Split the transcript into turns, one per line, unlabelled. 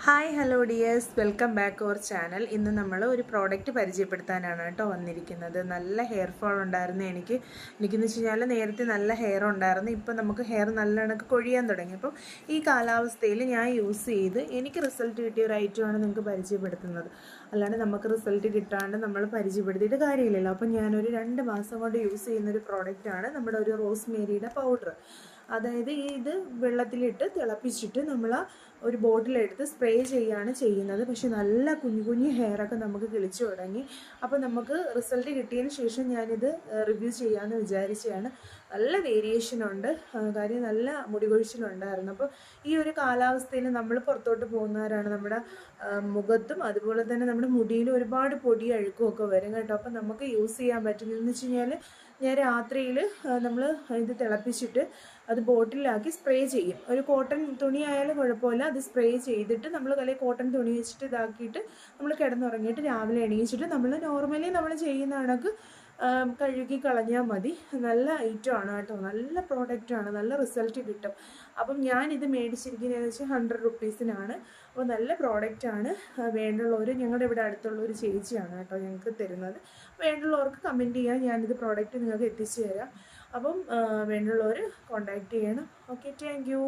Hi hello dears, welcome back our channel. ഇന്ന് നമ്മൾ ഒരു പ്രോഡക്റ്റ് പരിചയപ്പെടുത്താനാണ് കേട്ടോ വന്നിരിക്കുന്നത്. നല്ല ഹെയർ ഫോൾ ഉണ്ടായിരുന്നു എനിക്കെന്ന് വെച്ച് കഴിഞ്ഞാൽ നേരത്തെ നല്ല ഹെയർ ഉണ്ടായിരുന്നു. ഇപ്പം നമുക്ക് ഹെയർ നല്ല കണക്ക് കൊഴിയാൻ തുടങ്ങി. അപ്പം ഈ കാലാവസ്ഥയിൽ ഞാൻ യൂസ് ചെയ്ത് എനിക്ക് റിസൾട്ട് കിട്ടിയ ഒരു ഐറ്റമാണ് നിങ്ങൾക്ക് പരിചയപ്പെടുത്തുന്നത്. അല്ലാണ്ട് നമുക്ക് റിസൾട്ട് കിട്ടാണ്ട് നമ്മൾ പരിചയപ്പെടുത്തിയിട്ട് കാര്യമില്ലല്ലോ. അപ്പം ഞാനൊരു 2 മാസം കൊണ്ട് യൂസ് ചെയ്യുന്നൊരു പ്രോഡക്റ്റാണ് നമ്മുടെ ഒരു റോസ്മേരിയുടെ പൗഡർ. അതായത് ഇത് വെള്ളത്തിലിട്ട് തിളപ്പിച്ചിട്ട് നമ്മൾ ഒരു ബോട്ടിലെടുത്ത് സ്പ്രേ ചെയ്യുകയാണ് ചെയ്യുന്നത്. പക്ഷെ നല്ല കുഞ്ഞു കുഞ്ഞു ഹെയറൊക്കെ നമുക്ക് കിളിച്ചു തുടങ്ങി. അപ്പോൾ നമുക്ക് റിസൾട്ട് കിട്ടിയതിന് ശേഷം ഞാനിത് റിവ്യൂ ചെയ്യാമെന്ന് വിചാരിച്ചതാണ്. നല്ല വേരിയേഷൻ ഉണ്ട്, കാര്യം നല്ല മുടി കൊഴിച്ചിലുണ്ടായിരുന്നു. അപ്പോൾ ഈ ഒരു കാലാവസ്ഥയിൽ നമ്മൾ പുറത്തോട്ട് പോകുന്നവരാണ്. നമ്മുടെ മുഖത്തും അതുപോലെ തന്നെ നമ്മുടെ മുടിയിലും ഒരുപാട് പൊടി അഴുക്കും ഒക്കെ വരും കേട്ടോ. അപ്പോൾ നമുക്ക് യൂസ് ചെയ്യാൻ പറ്റുന്നതെന്ന് വെച്ച് കഴിഞ്ഞാൽ ഞാൻ രാത്രിയിൽ നമ്മൾ ഇത് തിളപ്പിച്ചിട്ട് അത് ബോട്ടിലാക്കി സ്പ്രേ ചെയ്യും. ഒരു കോട്ടൺ തുണി ആയാലും കുഴപ്പമില്ല, അത് സ്പ്രേ ചെയ്തിട്ട് നമ്മൾ കയ്യിൽ കോട്ടൺ തുണി വെച്ചിട്ട് ഇതാക്കിയിട്ട് നമ്മൾ കിടന്നുറങ്ങിയിട്ട് രാവിലെ എണീച്ചിട്ട് നമ്മൾ നോർമലി നമ്മൾ ചെയ്യുന്ന കണക്ക് കഴുകി കളഞ്ഞാൽ മതി. നല്ല ഐറ്റമാണ് കേട്ടോ, നല്ല പ്രോഡക്റ്റാണ്, നല്ല റിസൾട്ട് കിട്ടും. അപ്പം ഞാനിത് മേടിച്ചിരിക്കുന്നതെന്ന് വെച്ചാൽ 100 റുപ്പീസിനാണ്. അപ്പോൾ നല്ല പ്രോഡക്റ്റാണ്. വേണ്ടുള്ളവർ, ഞങ്ങളുടെ ഇവിടെ അടുത്തുള്ള ഒരു ചേച്ചിയാണ് കേട്ടോ ഞങ്ങൾക്ക് തരുന്നത്. വേണ്ടുള്ളവർക്ക് കമൻറ്റ് ചെയ്യാൻ, ഞാനിത് പ്രോഡക്റ്റ് നിങ്ങൾക്ക് എത്തിച്ചു തരാം. അപ്പം വേണ്ടുള്ളവർ കോൺടാക്റ്റ് ചെയ്യണം. Okay, thank you.